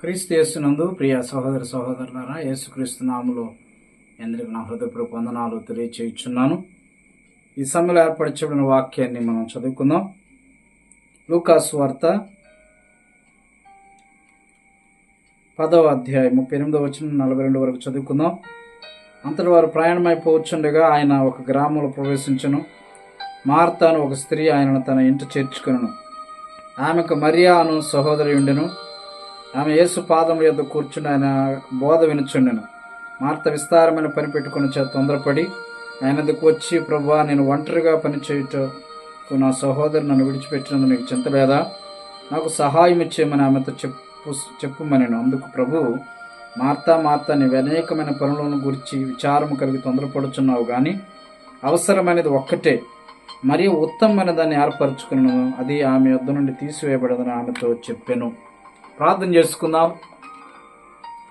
క్రీస్తు యేసునందు ప్రియ సహోదర సహోదరులారా, యేసుక్రీస్తు నామములో అందరికీ నా హృదయపూర్వక వందనాలు తెలియచేయుచున్నాను. ఈ సమయంలో ఏర్పరచబడిన వాక్యాన్ని మనం చదువుకుందాం. లూకాసు వార్త 10వ అధ్యాయం 38వ వచనం 42 వరకు చదువుకుందాం. అంతటి వారు ప్రయాణమైపోవచ్చుండగా ఆయన ఒక గ్రామంలో ప్రవేశించెను. మార్తాను ఒక స్త్రీ ఆయనను తన ఇంట చేర్చుకొనెను. ఆమెకు మరియా అను సహోదరి ఉండెను. ఆమె యేసు పాదముల యొద్ద కూర్చుని ఆయన బోధ వినుచుండెను. మార్త విస్తారమైన పని పెట్టుకుని తొందరపడి ఆయన దగ్గరకు వచ్చి, ప్రభువా, నేను ఒంటరిగా పని చేయుటకు నా సహోదరు నన్ను విడిచిపెట్టినందుకు నీకు చింతలేదా? నాకు సహాయం ఇచ్చేయమని ఆమెతో చెప్పుమనెను. అందుకు ప్రభువు, మార్తా మార్తా, నీవు అనేకమైన పనులను గురించి విచారము కలిగి తొందరపడుచున్నావు, కానీ అవసరమైనది ఒక్కటే. మరియు ఉత్తమమైన దాన్ని ఏర్పరచుకున్నాను, అది ఆమె యొద్ద నుండి తీసివేయబడదని ఆమెతో చెప్పెను. ప్రార్థన చేసుకుందాం.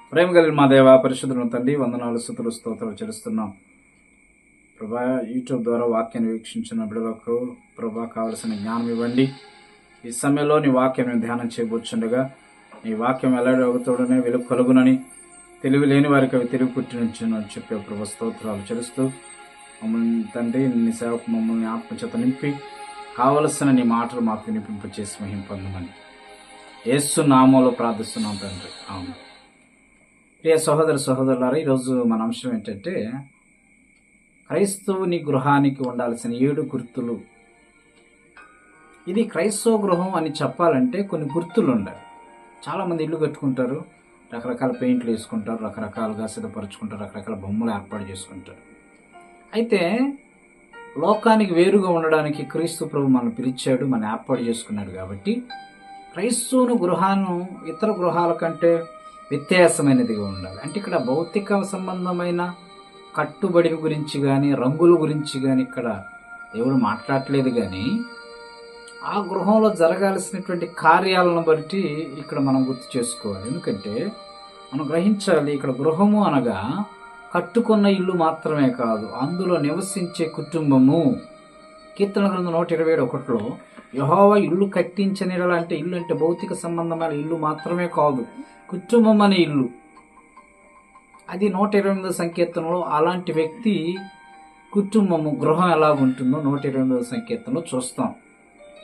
ప్రేమ కలిగిన మా దేవ, పరిశుద్ధులను తండ్రి, వందనాలు, స్తుతులు, స్తోత్రాలు చెల్లిస్తున్నాం. ప్రభా, యూట్యూబ్ ద్వారా వాక్యాన్ని వీక్షించిన బిడ్డలకు ప్రభా కావలసిన జ్ఞానం ఇవ్వండి. ఈ సమయంలో నీ వాక్యం ధ్యానం చేయబోచుండగా నీ వాక్యం వెల్లడవుతోడనే వెలుగు కలుగునని, తెలివి లేని వారికి అవి తిరిగి పుట్టించని చెప్పే ప్రభా స్తోత్రాలు చెల్లిస్తూ, మమ్మల్ని తండ్రి నీ సేవకు మమ్మల్ని ఆత్మచేత నింపి కావలసిన నీ మాటలు మాకు వినిపింపచేసి మహిమ పొందమని యేసు నామములో ప్రార్థిస్తున్నాం తండ్రి, ఆమేన్. ప్రియ సహోదర సహోదరులారా, ఈరోజు మన అంశం ఏంటంటే క్రైస్తవుని గృహానికి ఉండాల్సిన 7 గుర్తులు. ఇది క్రైస్తవ గృహం అని చెప్పాలంటే కొన్ని గుర్తులు ఉండాలి. చాలామంది ఇల్లు కట్టుకుంటారు, రకరకాల పెయింట్లు వేసుకుంటారు, రకరకాలుగా సిద్ధపరచుకుంటారు, రకరకాల బొమ్మలు ఏర్పాటు చేసుకుంటారు. అయితే లోకానికి వేరుగా ఉండడానికి క్రీస్తు ప్రభు మనం పిలిచాడు, మనం ఏర్పాటు చేసుకున్నాడు. కాబట్టి క్రైస్తవుని గృహాన్ని ఇతర గృహాల కంటే వ్యత్యాసమైనదిగా ఉండాలి. అంటే ఇక్కడ భౌతిక సంబంధమైన కట్టుబడి గురించి కానీ, రంగుల గురించి కానీ ఇక్కడ దేవుడు మాట్లాడలేదు. కానీ ఆ గృహంలో జరగాల్సినటువంటి కార్యాలను బట్టి ఇక్కడ మనం గుర్తు చేసుకోవాలి. ఎందుకంటే మనం గ్రహించాలి, ఇక్కడ గృహము అనగా కట్టుకున్న ఇల్లు మాత్రమే కాదు, అందులో నివసించే కుటుంబము. కీర్తన గ్రంథం 127:1 యెహోవా ఇల్లు కట్టించని అంటే ఇల్లు అంటే భౌతిక సంబంధమైన ఇల్లు మాత్రమే కాదు, కుటుంబం అనే ఇల్లు. అది 128వ సంకీర్తనలో అలాంటి వ్యక్తి కుటుంబము, గృహం ఎలాగుంటుందో 128వ సంకీర్తనలో చూస్తాం.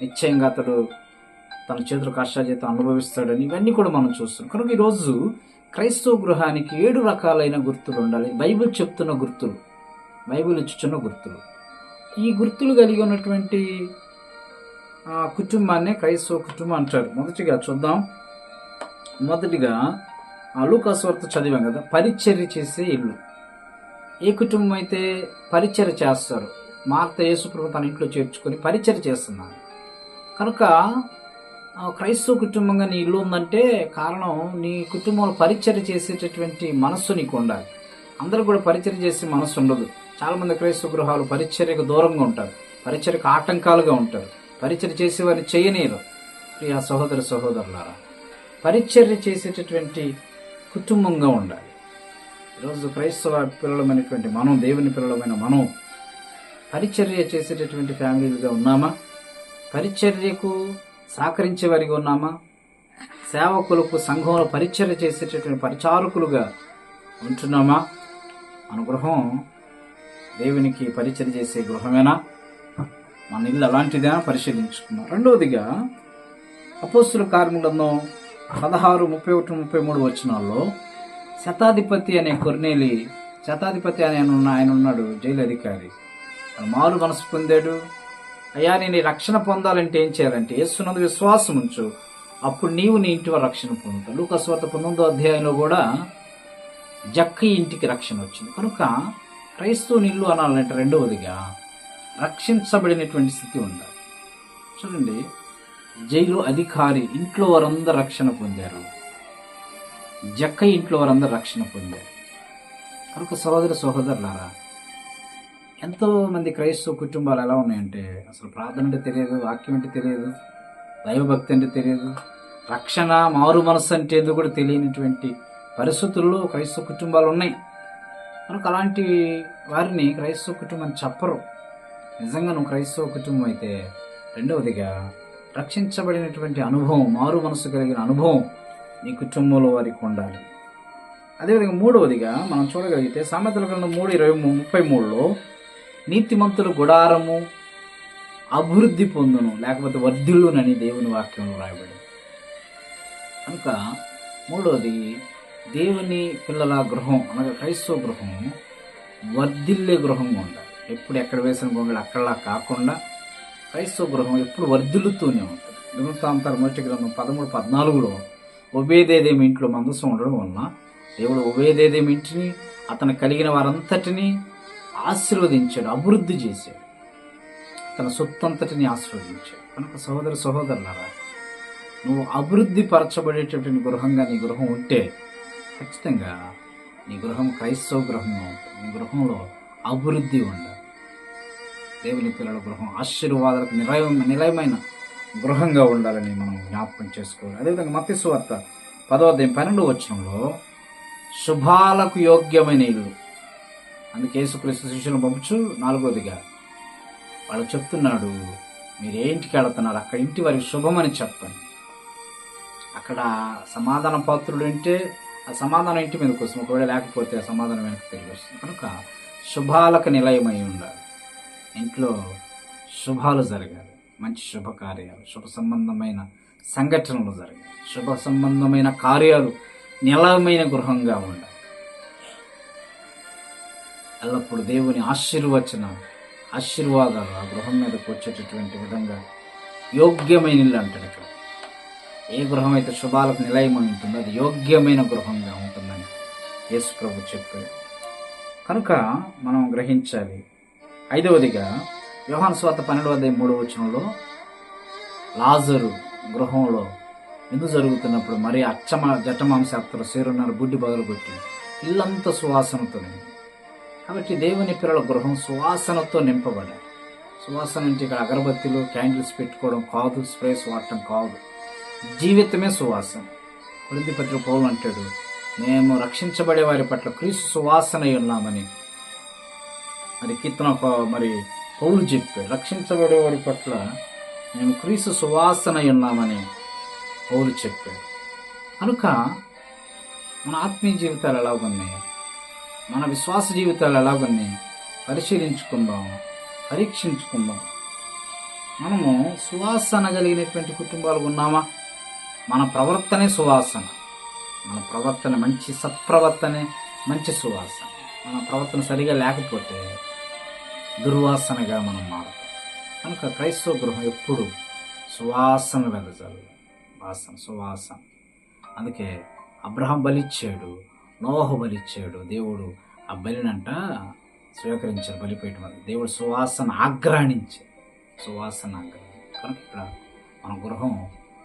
నిశ్చయంగా అతడు తన చేతుల కష్టాజీతం అనుభవిస్తాడని ఇవన్నీ కూడా మనం చూస్తాం. కనుక ఈరోజు క్రైస్తవ గృహానికి 7 రకాలైన గుర్తులు ఉండాలి. బైబిల్ చెప్తున్న గుర్తులు, బైబిల్ ఇచ్చుచున్న గుర్తులు. ఈ గుర్తులు కలిగి ఉన్నటువంటి కుటుంబాన్నే క్రైస్తవ కుటుంబం అంటారు. మొదటిగా చూద్దాం. మొదటిగా లూకాసు వార్త చదివాం కదా, పరిచర్య చేసే ఇల్లు. ఏ కుటుంబం అయితే పరిచర్య చేస్తారు, మార్త యేసుప్రభు తన ఇంట్లో చేర్చుకొని పరిచర్య చేస్తున్నారు. కనుక క్రైస్తవ కుటుంబంగా నీ ఇల్లు ఉందంటే కారణం, నీ కుటుంబంలో పరిచర్య చేసేటటువంటి మనస్సు నీకు ఉండాలి. అందరూ కూడా పరిచర్య చేసే మనస్సు ఉండదు. చాలామంది క్రైస్తవ గృహాలు పరిచర్యకు దూరంగా ఉంటారు, పరిచర్యకు ఆటంకాలుగా ఉంటారు, పరిచర్య చేసేవారిని చేయనీరు. ప్రియ సహోదర సహోదరులారా, పరిచర్య చేసేటటువంటి కుటుంబంగా ఉండాలి. ఈరోజు క్రైస్తవ పిల్లలమైనటువంటి మనం, దేవుని పిల్లలమైన మనం పరిచర్య చేసేటటువంటి ఫ్యామిలీలుగా ఉన్నామా? పరిచర్యకు సహకరించే వారిగా ఉన్నామా? సేవకులకు సంఘంలో పరిచర్య చేసేటటువంటి పరిచారకులుగా ఉంటున్నామా? మన గృహం దేవునికి పరిచర్య చేసే గృహమేనా? మన ఇల్లు అలాంటిదేనా పరిశీలించుకున్నాం. రెండవదిగా అపోస్తుల కార్యముల గ్రంథం 16:31-33 వచనాల్లో శతాధిపతి అనే కొర్నేలి, శతాధిపతి అనే ఆయన ఉన్నాడు, జైలు అధికారి. మారు మనసు పొందాడు. అయ్యా, నేను రక్షణ పొందాలంటే ఏం చేయాలంటే యేసునందు విశ్వాసం ఉంచు, అప్పుడు నీవు నీ ఇంటి వారు రక్షణ పొందుతావు. లూకాసు వార్త 19వ అధ్యాయంలో కూడా జక్కయి ఇంటికి రక్షణ వచ్చింది. కనుక క్రైస్తవుని ఇల్లు అనాలంటే రెండవదిగా రక్షించబడినటువంటి స్థితి ఉండాలి. చూడండి, జైలు అధికారి ఇంట్లో వారందరూ రక్షణ పొందారు, జక్కయి ఇంట్లో వారందరూ రక్షణ పొందారు. కనుక సహోదర సహోదరులారా, ఎంతో మంది క్రైస్తవ కుటుంబాలు ఎలా ఉన్నాయంటే అసలు ప్రార్థన అంటే తెలియదు, వాక్యం అంటే తెలియదు, దైవభక్తి అంటే తెలియదు, రక్షణ, మారు మనస్సు అంటే ఏదో కూడా తెలియనటువంటి పరిస్థితుల్లో క్రైస్తవ కుటుంబాలు ఉన్నాయి. కనుక అలాంటి వారిని క్రైస్తవ కుటుంబం చెప్పరు. నిజంగా నువ్వు క్రైస్తవ కుటుంబం అయితే రెండవదిగా రక్షించబడినటువంటి అనుభవం, మారు మనసు కలిగిన అనుభవం నీ కుటుంబంలో వారికి ఉండాలి. అదేవిధంగా మూడవదిగా మనం చూడగలిగితే సామెతల గ్రంథం 3:33లో నీతిమంతుల గుడారము అభివృద్ధి పొందును, లేకపోతే వర్ధిల్లునని దేవుని వాక్యంలో రాయబడింది. కనుక మూడవది, దేవుని పిల్లల గృహం అనగా క్రైస్తవ గృహం వర్ధిల్లే గృహంగా ఉండాలి. ఎప్పుడు ఎక్కడ వేసిన గొంగళి అక్కడలా కాకుండా క్రైస్తవ గృహం ఎప్పుడు వర్ధిల్లుతూనే ఉంటుంది. దినవృత్తాంతాల మొదటి గ్రంథం 13:14లో ఒబేదేదేమి ఇంట్లో మందసం ఉండడం వలన దేవుడు ఒబేదేదేమి ఇంటిని అతను కలిగిన వారంతటిని ఆశీర్వదించాడు, అభివృద్ధి చేశాడు, తన సొత్తంతటిని ఆశీర్వదించాడు. కనుక సహోదరులారా, నువ్వు అభివృద్ధి పరచబడేటటువంటి గృహంగా నీ గృహం ఉంటే ఖచ్చితంగా నీ గృహం క్రైస్తవ గృహంగా ఉంటుంది. నీ గృహంలో అభివృద్ధి ఉండాలి. దేవుని పిల్లల గృహం ఆశీర్వాదాలకు నిలయమైన గృహంగా ఉండాలని మనం జ్ఞాపకం చేసుకోవాలి. అదేవిధంగా మత్తయి సువార్త 10:12 శుభాలకు యోగ్యమైన ఇల్లు. అందుకే యేసుక్రీస్తు శిష్యులను పంపుచు 4వదిగా వాళ్ళు చెప్తున్నాడు, మీరు ఏ ఇంటికి వెళుతున్నారు, అక్కడ ఇంటి వారికి శుభమని చెప్పండి. అక్కడ సమాధాన పాత్రుడు అంటే ఆ సమాధానం ఇంటి మీదకి వస్తుంది, ఒకవేళ లేకపోతే ఆ సమాధానం వెనక్కి తిరిగి వస్తుంది. కనుక శుభాలకు నిలయమై ఉండాలి. ఇంట్లో శుభాలు జరగాలి, మంచి శుభకార్యాలు, శుభ సంబంధమైన సంఘటనలు జరగాలి, శుభ సంబంధమైన కార్యాలు నిలయమైన గృహంగా ఉండాలి. ఎల్లప్పుడు దేవుని ఆశీర్వాదాలు ఆ గృహం మీదకి వచ్చేటటువంటి విధంగా యోగ్యమైన ఇల్లు అంటాడు ఇక్కడ. ఏ గృహం అయితే శుభాలకు నిలయమై ఉంటుందో అది యోగ్యమైన గృహంగా ఉంటుందని యేసు ప్రభు చెప్పాడు. కనుక మనం గ్రహించాలి. 5వదిగా యోహాను సువార్త 12:3 లాజరు గృహంలో విందు జరుగుతున్నప్పుడు మరి జటమాంసాక్తుల సేరున్నారు బుడ్డి బదులుగొట్టి ఇల్లంతా సువాసనతో నిండి. కాబట్టి దేవుని పిల్లల గృహం సువాసనతో నింపబడాలి. సువాసన అంటే ఇక్కడ అగరబత్తిలు క్యాండిల్స్ పెట్టుకోవడం కాదు, స్ప్రేస్ వాడటం కాదు, జీవితమే సువాసన. కొరింథీ పత్రిక పౌలు అంటాడు, మేము రక్షించబడే వారి పట్ల క్రీస్తు సువాసన ఉన్నామని. మరి కీర్తన పౌలు చెప్పాడు, రక్షించబడే వారి పట్ల మేము క్రీస్తు సువాసన ఉన్నామని పౌలు చెప్పాడు. కనుక మన ఆత్మీయ జీవితాలు ఎలాగున్నాయి, మన విశ్వాస జీవితాలు ఎలాగున్నాయి పరిశీలించుకుందాం, పరీక్షించుకుందాం. మనము సువాసన కలిగినటువంటి కుటుంబాలు ఉన్నామా? మన ప్రవర్తనే సువాసన. మన ప్రవర్తన మంచి సత్ప్రవర్తనే మంచి సువాసన. మన ప్రవర్తన సరిగా లేకపోతే దుర్వాసనగా మనం మారుతాం. కనుక క్రైస్తవ గృహం ఎప్పుడు సువాసన వెదజల్లు, సువాసన. అందుకే అబ్రహాం బలిచ్చాడు, నోహు బలిచ్చాడు. దేవుడు ఆ బలినంట స్వీకరించారు, బలిపీఠం అది. దేవుడు సువాసన ఆగ్రహించాడు. కనుక ఇక్కడ మన గృహం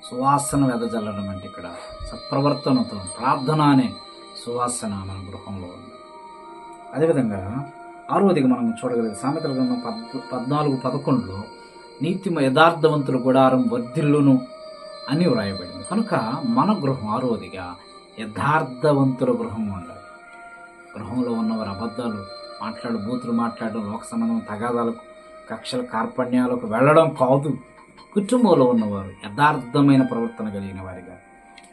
సువాసన వెదజల్లడం అంటే ఇక్కడ సత్ప్రవర్తనతో ప్రార్థన అనే సువాసన మన గృహంలో ఉంది. అదేవిధంగా 6వదిగా మనం చూడగలిగే సామెతల గ్రంథం 14:11 యథార్థవంతుల గుడారం వర్ధిల్లును అని వ్రాయబడింది. కనుక మన గృహం 6వదిగా యథార్థవంతుల గృహం ఉండాలి. గృహంలో ఉన్నవారు అబద్ధాలు బూతులు మాట్లాడడం, లోక సంబంధం తగాదాలకు, కక్షల కార్పణ్యాలకు వెళ్ళడం కాదు. కుటుంబంలో ఉన్నవారు యథార్థమైన ప్రవర్తన కలిగిన వారిగా,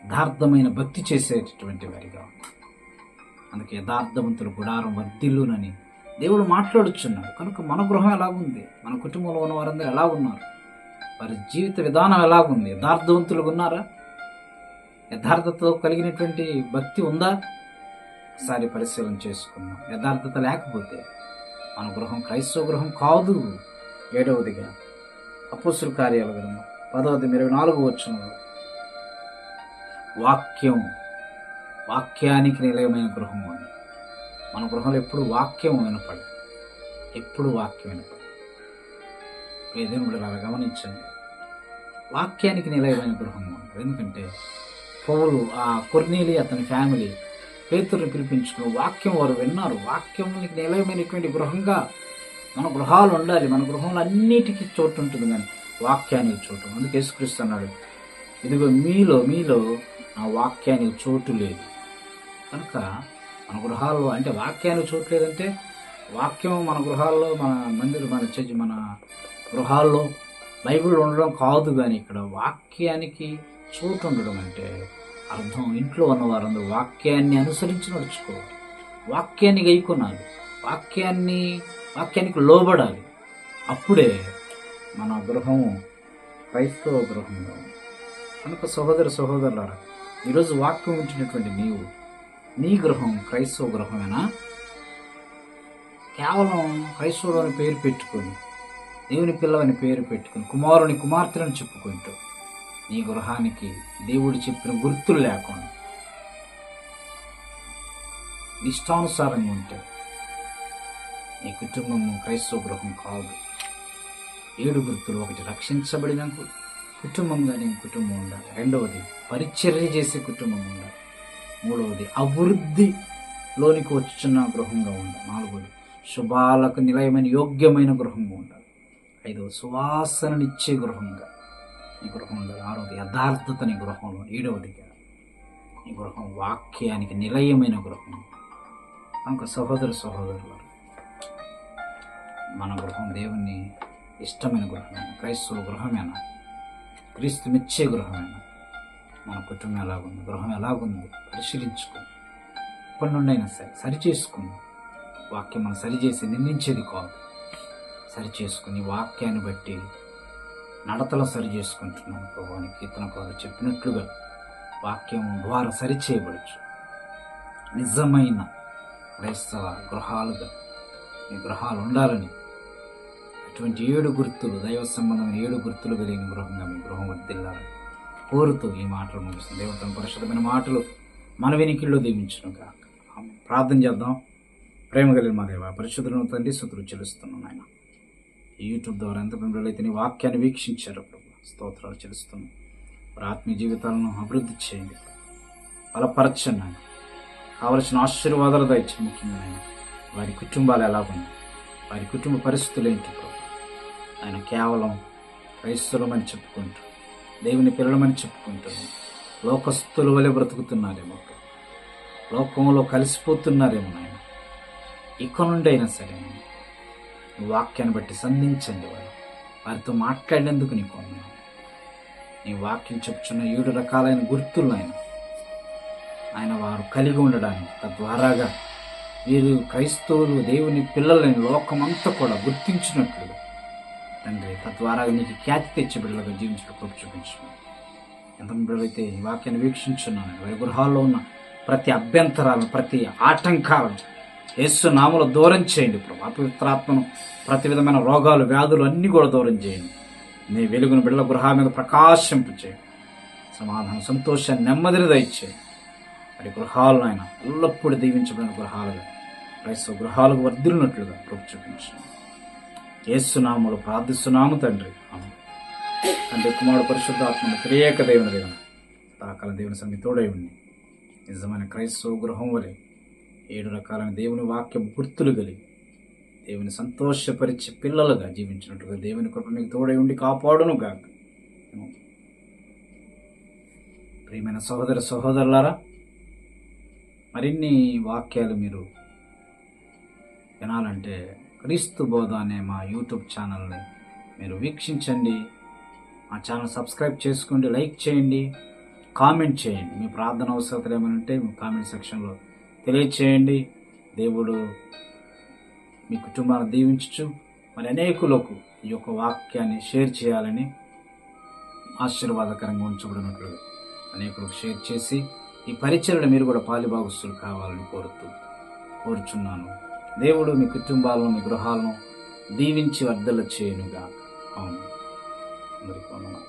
యథార్థమైన భక్తి చేసేటటువంటి వారిగా. అందుకే యథార్థవంతుల గుడారం వర్ధిల్లునని దేవుడు మాట్లాడుచున్నాడు. కనుక మన గృహం ఎలాగుంది, మన కుటుంబంలో ఉన్న వారందరూ ఎలా ఉన్నారు, వారి జీవిత విధానం ఎలాగుంది, యథార్థవంతులుగా ఉన్నారా, యథార్థతతో కలిగినటువంటి భక్తి ఉందా, ఒకసారి పరిశీలన చేసుకున్నాం. యథార్థత లేకపోతే మన గృహం క్రైస్తవ గృహం కాదు. 7వదిగా అపోస్తలుల కార్యాల గ్రంథం 10:24 వాక్యానికి నిలయమైన గృహం అని. మన గృహంలో ఎప్పుడు వాక్యం వినపడి, ఏదైనా కూడా అలా గమనించండి. వాక్యానికి నిలయమైన గృహం. ఎందుకంటే పౌలు ఆ కొర్నేలి అతని ఫ్యామిలీ పేతురుని పిలిపించుకుని వాక్యం వారు విన్నారు. వాక్యానికి నిలయమైనటువంటి గృహంగా మన గృహాలు ఉండాలి. మన గృహంలో అన్నిటికీ చోటు ఉంటుంది, కానీ వాక్యానికి చోటు. అందుకే యేసుక్రీస్తు అన్నాడు, ఇదిగో మీలో ఆ వాక్యానికి చోటు లేదు. కనుక మన గృహాల్లో అంటే వాక్యానికి చోటు లేదంటే వాక్యం మన గృహాల్లో, మన గృహాల్లో బైబిల్ ఉండడం కాదు. కానీ ఇక్కడ వాక్యానికి చోటు ఉండడం అంటే అర్థం ఇంట్లో ఉన్న వారందరూ వాక్యాన్ని అనుసరించి నడుచుకోవాలి, వాక్యాన్ని గైకొనాలి, వాక్యానికి లోబడాలి. అప్పుడే మన గృహము క్రైస్తవ గృహంగా ఉంది. కనుక సహోదరులారా, ఈరోజు వాక్యం ఉంచినటువంటి నీ గృహం క్రైస్తవ గృహమేనా? కేవలం క్రైస్తవుడు అని పేరు పెట్టుకొని, దేవుని పిల్లవని పేరు పెట్టుకుని, కుమారుని కుమార్తెలను చెప్పుకుంటూ నీ గృహానికి దేవుడు చెప్పిన గుర్తులు లేకుండా ఇష్టానుసారంగా ఉంటే నీ కుటుంబం క్రైస్తవ గృహం కాదు. 7 గుర్తులు: 1, రక్షించబడిన కుటుంబంగా నీ కుటుంబం ఉండాలి. 2వది, పరిచర్య చేసే కుటుంబం ఉండాలి. 3వది, అభివృద్ధిలోనికి వచ్చున్న గృహంగా ఉండాలి. 4వది, శుభాలకు నిలయమైన యోగ్యమైన గృహంగా ఉండాలి. 5వది, సువాసననిచ్చే గృహంగా ఈ గృహం ఉండాలి. 6వది, యథార్థత నీ గృహంలో. 7వదిగా ఈ గృహం వాక్యానికి నిలయమైన గృహం. కనుక సహోదరులు, మన గృహం దేవుని ఇష్టమైన గృహమేనా? క్రైస్తవ గృహమేనా? క్రీస్తు మెచ్చే గృహమేనా? మన కుటుంబం ఎలాగుంది, గృహం ఎలాగుంది పరిశీలించుకుని ఇప్పటి నుండి అయినా సరిచేసుకుని, వాక్యం మనం సరిచేసి నిందించేది కాదు, సరిచేసుకుని వాక్యాన్ని బట్టి నడతలో సరి చేసుకుంటున్నాను ప్రభు అని కీర్తనకారులు చెప్పినట్లుగా వాక్యం ద్వారా సరిచేయబడచ్చు. నిజమైన క్రైస్తవ గృహాలుగా ఈ గృహాలు ఉండాలని, అటువంటి 7 గుర్తులు, దైవ సంబంధమైన 7 గుర్తులు కలిగిన గృహంగా మీ గృహం వర్ధిల్లాలని కోరుతూ ఈ మాటలు ముగిస్తుంది. దేవుడు తన పరిశుద్ధమైన మాటలు మన వెనికిల్లో దీవించునుగా. ప్రార్థన చేద్దాం. ప్రేమ కలిగిన మా దేవ, పరిశుద్ధులను తండ్రి స్తుతులు చెల్లిస్తున్నాను ఆయన. ఈ యూట్యూబ్ ద్వారా ఎంత పిల్లలైతే నీ వాక్యాన్ని వీక్షించారు ప్రభు, స్తోత్రాలు చెల్లిస్తున్నాం. వారి ఆత్మీయ జీవితాలను అభివృద్ధి చేయండి, బలపరచండి ఆయన. కావలసిన ఆశీర్వాదాలు దయచేయండి. ముఖ్యంగా ఆయన వారి కుటుంబాలు ఎలాగున్నాయి, వారి కుటుంబ పరిస్థితులు ఏంటి ప్రభు ఆయన. కేవలం క్రైస్తవులమని చెప్పుకుంటూ, దేవుని పిల్లలమని చెప్పుకుంటూ లోకస్తుల వలె బ్రతుకుతున్నారేమో, లోకంలో కలిసిపోతున్నారేమో ఆయన. ఇక నుండి అయినా సరే వాక్యాన్ని బట్టి సంధించండి. వారితో మాట్లాడినందుకు నీకు వందనాలు. నీ వాక్యం చెప్పుచున్న 7 రకాలైన గుర్తులు ఆయన వారు కలిగి ఉండడానికి, తద్వారాగా వీరు క్రైస్తవులు దేవుని పిల్లలని లోకమంతా కూడా గుర్తించినట్లుగా తండ్రి, తద్వారా నీకు ఖ్యాతి తెచ్చి బిడ్డలుగా జీవించడం కృప చూపించండి. ఎంతమంది బిడ్డలైతే ఈ వాక్యాన్ని వీక్షించున్నాను, వారి గృహాల్లో ఉన్న ప్రతి అభ్యంతరాలను, ప్రతి ఆటంకాలను యేసు నామములో దూరం చేయండి ప్రభు. అపవిత్రాత్మను, ప్రతి విధమైన రోగాలు, వ్యాధులు అన్నీ కూడా దూరం చేయండి. నీ వెలుగును బిడ్డల గృహాల మీద ప్రకాశింపు చేయండి. సమాధానం, సంతోషాన్ని, నెమ్మదిని దయచేయండి. మరి గృహాలను ఆయన ఎల్లప్పుడూ దీవించబడిన గృహాలుగా, క్రైస్తవ గృహాలకు వర్ధిల్లినట్లుగా కృప చూపించండి. యేసు నామములో ప్రార్థిస్తున్నాము తండ్రి. తండ్రి, కుమారుడు, పరిశుద్ధాత్మను త్రియేక దేవుని తాకల దేవుని సన్నిధి తోడై ఉండి నిజమైన క్రైస్తవ గృహం వలె 7 రకాలైన దేవుని వాక్య గుర్తులు కలిగి దేవుని సంతోషపరిచే పిల్లలుగా జీవించినట్టుగా దేవుని కృప మీకు తోడై ఉండి కాపాడును గాక. ప్రియమైన సహోదరులారా, మరిన్ని వాక్యాలు మీరు వినాలంటే క్రీస్తు బోధ అనే మా యూట్యూబ్ ఛానల్ని మీరు వీక్షించండి. మా ఛానల్ సబ్స్క్రైబ్ చేసుకోండి, లైక్ చేయండి, కామెంట్ చేయండి. మీ ప్రార్థన అవసరతలు ఏమైనా ఉంటే మీ కామెంట్ సెక్షన్లో తెలియచేయండి. దేవుడు మీ కుటుంబాన్ని దీవించు, మరి అనేకులకు ఈ యొక్క వాక్యాన్ని షేర్ చేయాలని, ఆశీర్వాదకరంగా ఉంచబడినట్లుగా అనేకులకు షేర్ చేసి ఈ పరిచర్యలో మీరు కూడా పాలిభాగస్తులు కావాలని కోరుచున్నాను. దేవుడు మీ కుటుంబాలను, మీ గృహాలను దీవించి వర్ధల చేయునుగా. అవును. అందరికీ వందనాలు.